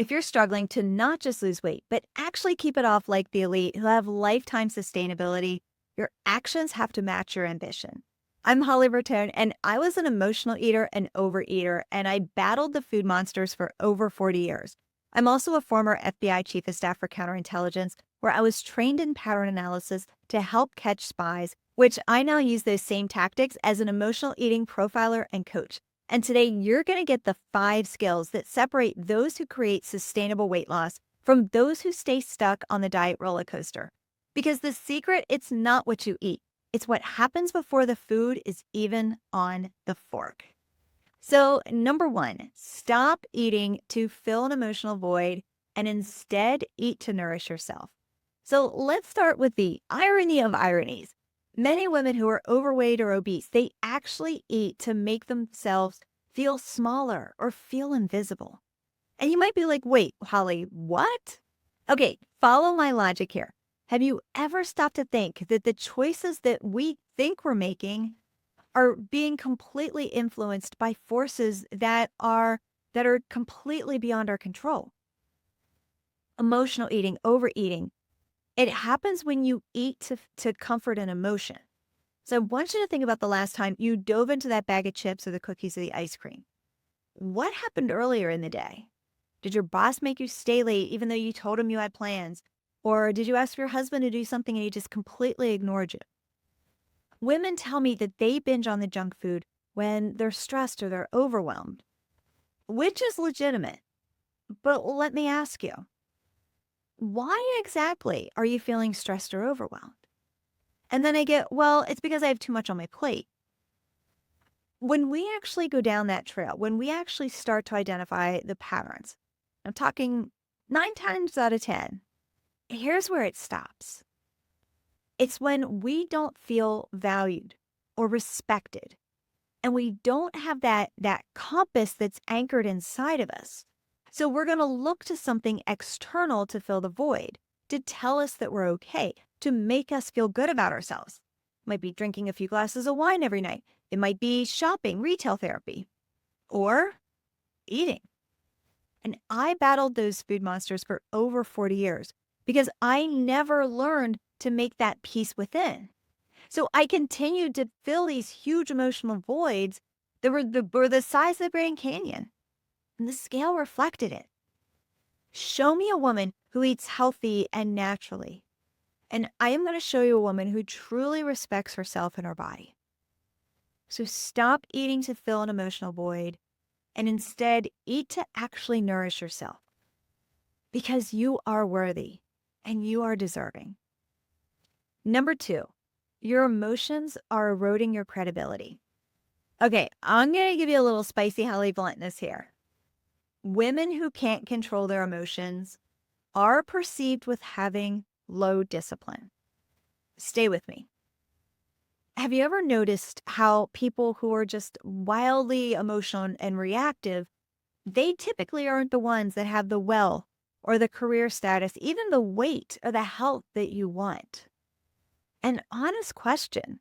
If you're struggling to not just lose weight, but actually keep it off like the elite who have lifetime sustainability, your actions have to match your ambition. I'm Holly Bertone, and I was an emotional eater and overeater, and I battled the food monsters for over 40 years. I'm also a former FBI chief of staff for counterintelligence, where I was trained in pattern analysis to help catch spies, which I now use those same tactics as an emotional eating profiler and coach. And today you're going to get the 5 skills that separate those who create sustainable weight loss from those who stay stuck on the diet roller coaster. Because the secret, it's not what you eat. It's what happens before the food is even on the fork. So, number 1, stop eating to fill an emotional void and instead eat to nourish yourself. So, let's start with the irony of ironies. Many women who are overweight or obese, they actually eat to make themselves feel smaller or feel invisible. And you might be like, wait, Holly, what? Okay, follow my logic here. Have you ever stopped to think that the choices that we think we're making are being completely influenced by forces that are completely beyond our control? Emotional eating, overeating, it happens when you eat to comfort an emotion. So I want you to think about the last time you dove into that bag of chips or the cookies or the ice cream. What happened earlier in the day? Did your boss make you stay late even though you told him you had plans? Or did you ask your husband to do something and he just completely ignored you? Women tell me that they binge on the junk food when they're stressed or they're overwhelmed, which is legitimate. But let me ask you, why exactly are you feeling stressed or overwhelmed? And then I get, well, it's because I have too much on my plate. When we actually go down that trail, when we actually start to identify the patterns, I'm talking 9 times out of 10, here's where it stops. It's when we don't feel valued or respected, and we don't have that compass that's anchored inside of us. So we're going to look to something external to fill the void, to tell us that we're okay, to make us feel good about ourselves. It might be drinking a few glasses of wine every night. It might be shopping, retail therapy, or eating. And I battled those food monsters for over 40 years because I never learned to make that peace within. So I continued to fill these huge emotional voids that were the size of the Grand Canyon. And the scale reflected it. Show me a woman who eats healthy and naturally. And I am going to show you a woman who truly respects herself and her body. So stop eating to fill an emotional void and instead eat to actually nourish yourself. Because you are worthy and you are deserving. Number 2, your emotions are eroding your credibility. Okay, I'm going to give you a little spicy Holly bluntness here. Women who can't control their emotions are perceived with having low discipline. Stay with me. Have you ever noticed how people who are just wildly emotional and reactive, they typically aren't the ones that have the wealth or the career status, even the weight or the health that you want? An honest question.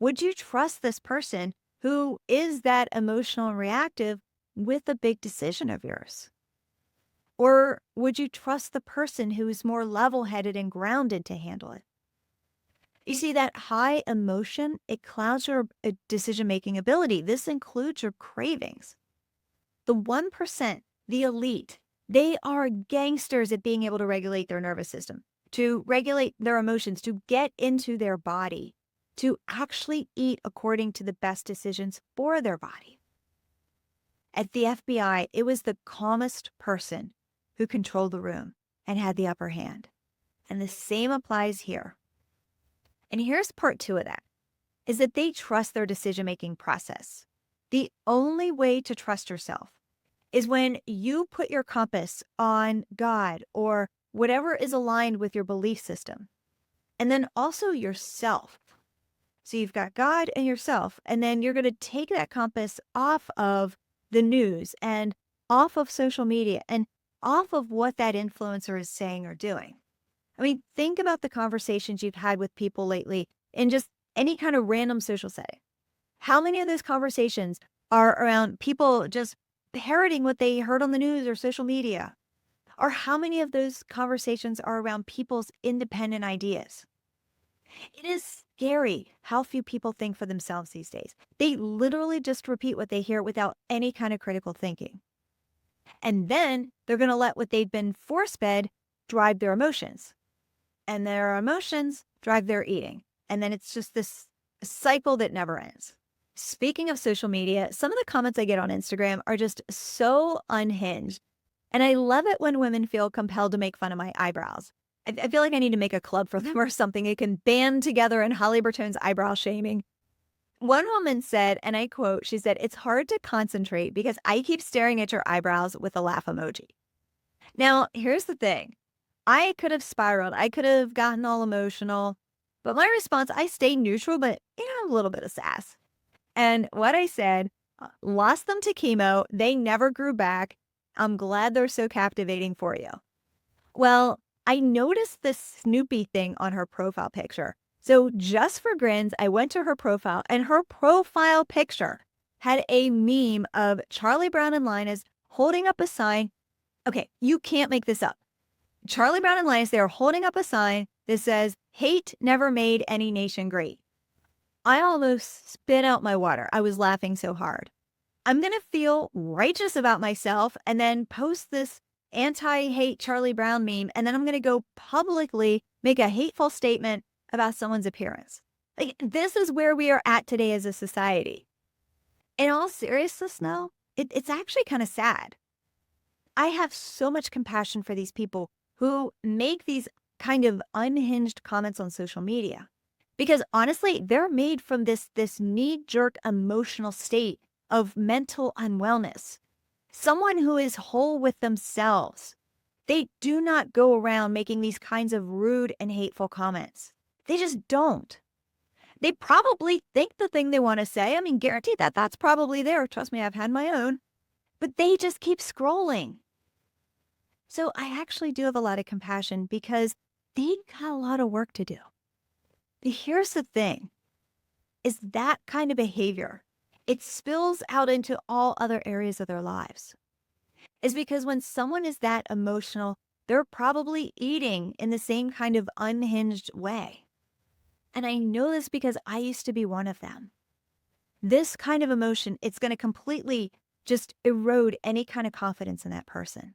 Would you trust this person who is that emotional and reactive with a big decision of yours? Or would you trust the person who is more level-headed and grounded to handle it? You see, that high emotion, it clouds your decision-making ability. This includes your cravings. The 1%, the elite, they are gangsters at being able to regulate their nervous system, to regulate their emotions, to get into their body, to actually eat according to the best decisions for their body. At the FBI, it was the calmest person who controlled the room and had the upper hand. And the same applies here. And here's part 2 of that, is that they trust their decision-making process. The only way to trust yourself is when you put your compass on God or whatever is aligned with your belief system. And then also yourself. So you've got God and yourself, and then you're going to take that compass off of the news and off of social media and off of what that influencer is saying or doing. I mean, think about the conversations you've had with people lately in just any kind of random social setting. How many of those conversations are around people just parroting what they heard on the news or social media? Or how many of those conversations are around people's independent ideas? It is scary how few people think for themselves these days. They literally just repeat what they hear without any kind of critical thinking. And then they're going to let what they've been force-fed drive their emotions. And their emotions drive their eating. And then it's just this cycle that never ends. Speaking of social media, some of the comments I get on Instagram are just so unhinged. And I love it when women feel compelled to make fun of my eyebrows. I feel like I need to make a club for them or something. They can band together in Holly Burton's eyebrow shaming. One woman said, and I quote, she said, "It's hard to concentrate because I keep staring at your eyebrows with a laugh emoji." Now, here's the thing. I could have spiraled. I could have gotten all emotional. But my response, I stayed neutral, but a little bit of sass. And what I said, lost them to chemo. They never grew back. I'm glad they're so captivating for you. Well, I noticed this Snoopy thing on her profile picture. So just for grins, I went to her profile and her profile picture had a meme of Charlie Brown and Linus holding up a sign. Okay, you can't make this up. Charlie Brown and Linus, they are holding up a sign that says, "Hate never made any nation great." I almost spit out my water. I was laughing so hard. I'm going to feel righteous about myself and then post this anti-hate Charlie Brown meme. And then I'm going to go publicly make a hateful statement about someone's appearance. Like, this is where we are at today as a society. In all seriousness, now, it's actually kind of sad. I have so much compassion for these people who make these kind of unhinged comments on social media. Because honestly, they're made from this knee-jerk emotional state of mental unwellness. Someone who is whole with themselves. They do not go around making these kinds of rude and hateful comments. They just don't. They probably think the thing they want to say. I mean, guaranteed that that's probably there. Trust me, I've had my own. But they just keep scrolling. So I actually do have a lot of compassion because they've got a lot of work to do. But here's the thing, is that kind of behavior, it spills out into all other areas of their lives. Is because when someone is that emotional, they're probably eating in the same kind of unhinged way. And I know this because I used to be one of them. This kind of emotion, it's going to completely just erode any kind of confidence in that person.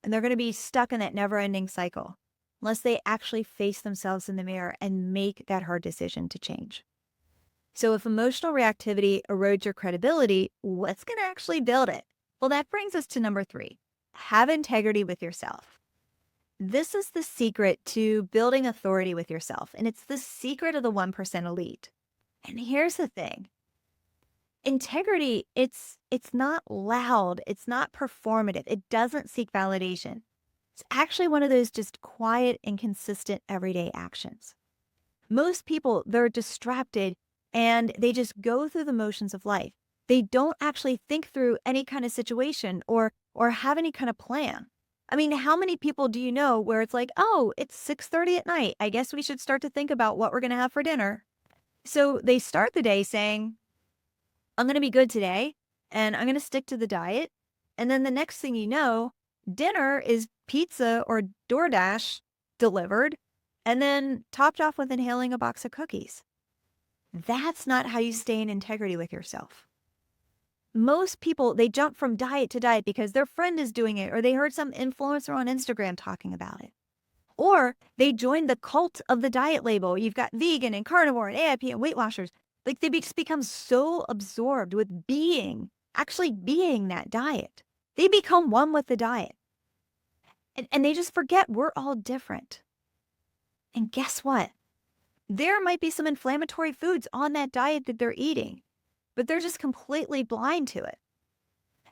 And they're going to be stuck in that never-ending cycle unless they actually face themselves in the mirror and make that hard decision to change. So if emotional reactivity erodes your credibility, what's going to actually build it? Well, that brings us to number 3. Have integrity with yourself. This is the secret to building authority with yourself, and it's the secret of the 1% elite. And here's the thing. Integrity, it's not loud, it's not performative, it doesn't seek validation. It's actually one of those just quiet and consistent everyday actions. Most people, they're distracted and they just go through the motions of life. They don't actually think through any kind of situation or have any kind of plan. I mean, how many people do you know where it's like, oh, it's 6:30 at night. I guess we should start to think about what we're going to have for dinner. So they start the day saying, I'm going to be good today and I'm going to stick to the diet. And then the next thing you know, dinner is pizza or DoorDash delivered and then topped off with inhaling a box of cookies. That's not how you stay in integrity with yourself. Most people, they jump from diet to diet because their friend is doing it or they heard some influencer on Instagram talking about it. Or they join the cult of the diet label. You've got vegan and carnivore and AIP and Weight Watchers. Like they just become so absorbed with actually being that diet. They become one with the diet. And they just forget we're all different. And guess what? There might be some inflammatory foods on that diet that they're eating, but they're just completely blind to it.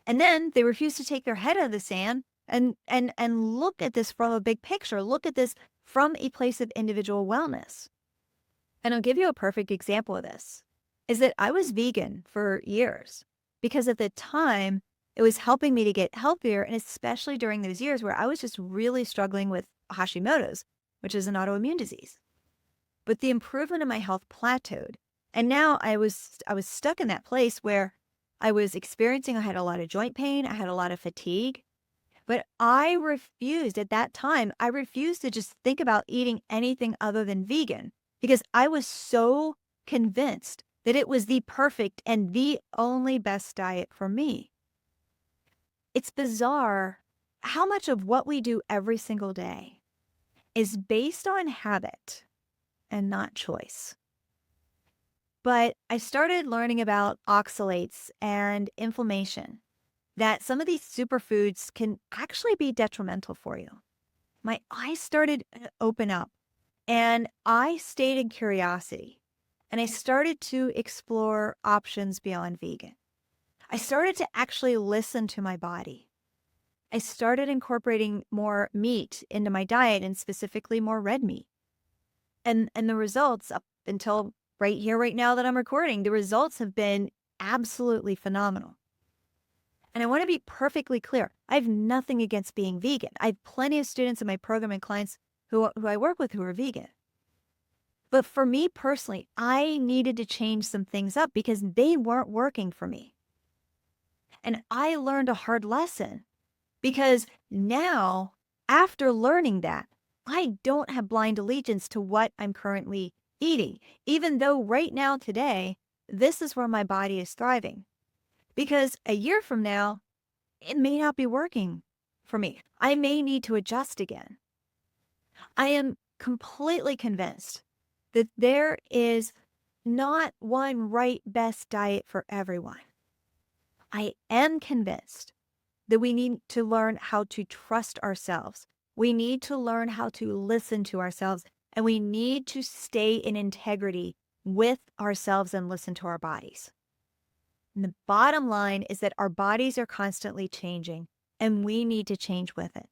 And then they refuse to take their head out of the sand and look at this from a big picture. Look at this from a place of individual wellness. And I'll give you a perfect example of this, is that I was vegan for years because at the time it was helping me to get healthier. And especially during those years where I was just really struggling with Hashimoto's, which is an autoimmune disease. But the improvement in my health plateaued. And now I was stuck in that place where I was experiencing, I had a lot of joint pain, I had a lot of fatigue. But I refused at that time, I refused to just think about eating anything other than vegan because I was so convinced that it was the perfect and the only best diet for me. It's bizarre how much of what we do every single day is based on habit and not choice. But I started learning about oxalates and inflammation, that some of these superfoods can actually be detrimental for you. My eyes started to open up and I stayed in curiosity and I started to explore options beyond vegan. I started to actually listen to my body. I started incorporating more meat into my diet and specifically more red meat. And the results up until right here, right now that I'm recording, the results have been absolutely phenomenal. And I want to be perfectly clear. I have nothing against being vegan. I have plenty of students in my program and clients who I work with who are vegan. But for me personally, I needed to change some things up because they weren't working for me. And I learned a hard lesson because now, after learning that, I don't have blind allegiance to what I'm currently eating, even though right now, today, this is where my body is thriving. Because a year from now, it may not be working for me. I may need to adjust again. I am completely convinced that there is not one right best diet for everyone. I am convinced that we need to learn how to trust ourselves. We need to learn how to listen to ourselves, and we need to stay in integrity with ourselves and listen to our bodies. And the bottom line is that our bodies are constantly changing, and we need to change with it.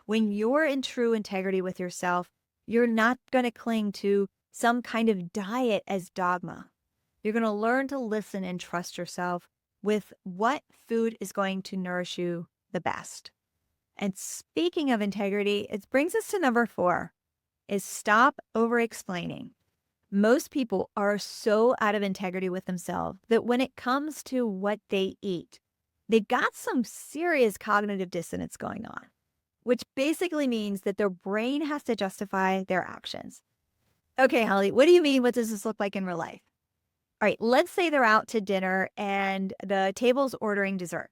When you're in true integrity with yourself, you're not going to cling to some kind of diet as dogma. You're going to learn to listen and trust yourself with what food is going to nourish you the best. And speaking of integrity, it brings us to number 4, is stop over-explaining. Most people are so out of integrity with themselves that when it comes to what they eat, they've got some serious cognitive dissonance going on, which basically means that their brain has to justify their actions. Okay, Holly, what do you mean? What does this look like in real life? All right, let's say they're out to dinner and the table's ordering dessert.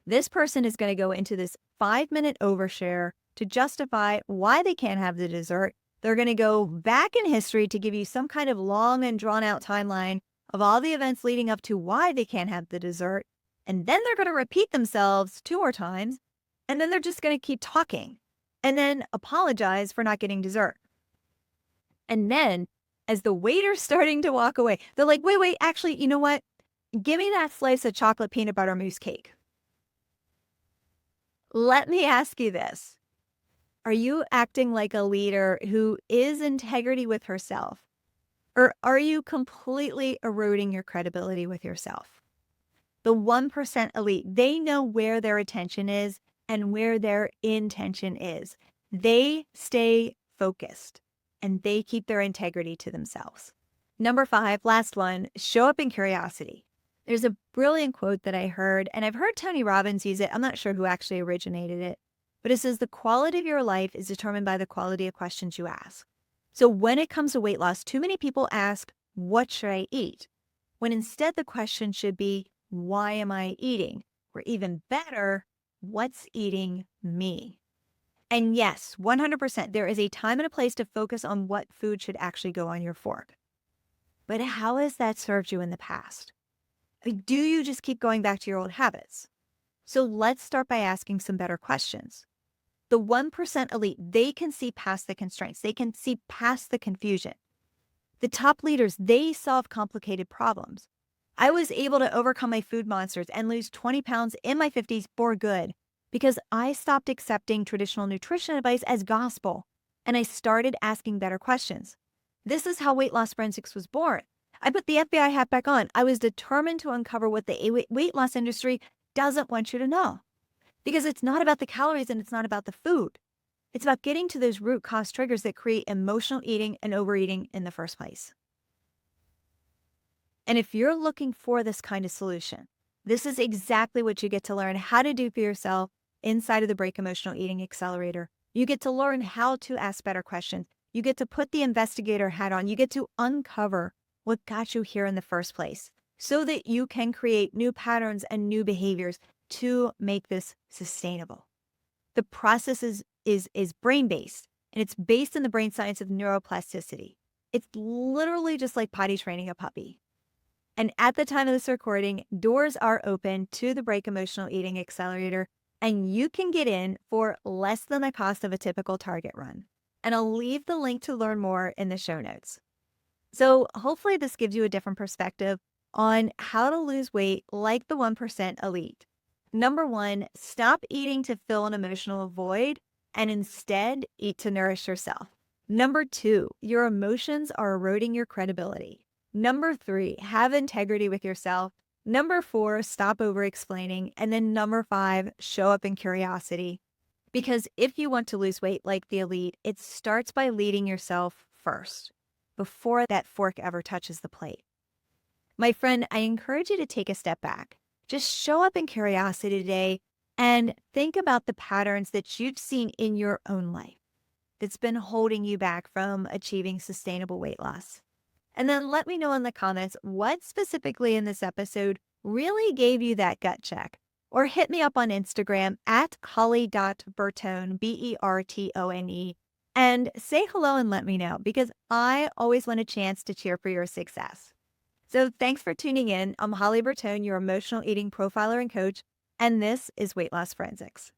This person is going to go into this 5-minute overshare to justify why they can't have the dessert. They're going to go back in history to give you some kind of long and drawn out timeline of all the events leading up to why they can't have the dessert. And then they're going to repeat themselves 2 more times. And then they're just going to keep talking and then apologize for not getting dessert. And then as the waiter's starting to walk away, they're like, wait, actually, you know what? Give me that slice of chocolate peanut butter mousse cake. Let me ask you this. Are you acting like a leader who is integrity with herself? Or are you completely eroding your credibility with yourself? The 1% elite, they know where their attention is and where their intention is. They stay focused and they keep their integrity to themselves. Number 5, last one, show up in curiosity. There's a brilliant quote that I heard, and I've heard Tony Robbins use it. I'm not sure who actually originated it, but it says the quality of your life is determined by the quality of questions you ask. So when it comes to weight loss, too many people ask, what should I eat? When instead the question should be, why am I eating? Or even better, what's eating me? And yes, 100%, there is a time and a place to focus on what food should actually go on your fork. But how has that served you in the past? Do you just keep going back to your old habits? So let's start by asking some better questions. The 1% elite, they can see past the constraints. They can see past the confusion. The top leaders, they solve complicated problems. I was able to overcome my food monsters and lose 20 pounds in my 50s for good because I stopped accepting traditional nutrition advice as gospel and I started asking better questions. This is how Weight Loss Forensics was born. I put the FBI hat back on. I was determined to uncover what the weight loss industry doesn't want you to know. Because it's not about the calories and it's not about the food. It's about getting to those root cause triggers that create emotional eating and overeating in the first place. And if you're looking for this kind of solution, This is exactly what you get to learn how to do for yourself inside of the Break Emotional Eating Accelerator. You get to learn how to ask better questions. You get to put the investigator hat on. You get to uncover what got you here in the first place so that you can create new patterns and new behaviors to make this sustainable. The process is brain-based, and it's based in the brain science of neuroplasticity. It's literally just like potty training a puppy. And at the time of this recording, doors are open to the Break Emotional Eating Accelerator, and you can get in for less than the cost of a typical Target run. And I'll leave the link to learn more in the show notes. So hopefully this gives you a different perspective on how to lose weight like the 1% elite. Number one, stop eating to fill an emotional void and instead eat to nourish yourself. Number two, your emotions are eroding your credibility. Number three, have integrity with yourself. Number four, stop over-explaining. And then number five, show up in curiosity. Because if you want to lose weight like the elite, it starts by leading yourself first, before that fork ever touches the plate. My friend, I encourage you to take a step back. Just show up in curiosity today and think about the patterns that you've seen in your own life that's been holding you back from achieving sustainable weight loss. And then let me know in the comments what specifically in this episode really gave you that gut check. Or hit me up on Instagram at holly.bertone, Bertone, and say hello and let me know because I always want a chance to cheer for your success. So thanks for tuning in. I'm Holly Bertone, your emotional eating profiler and coach, and this is Weight Loss Forensics.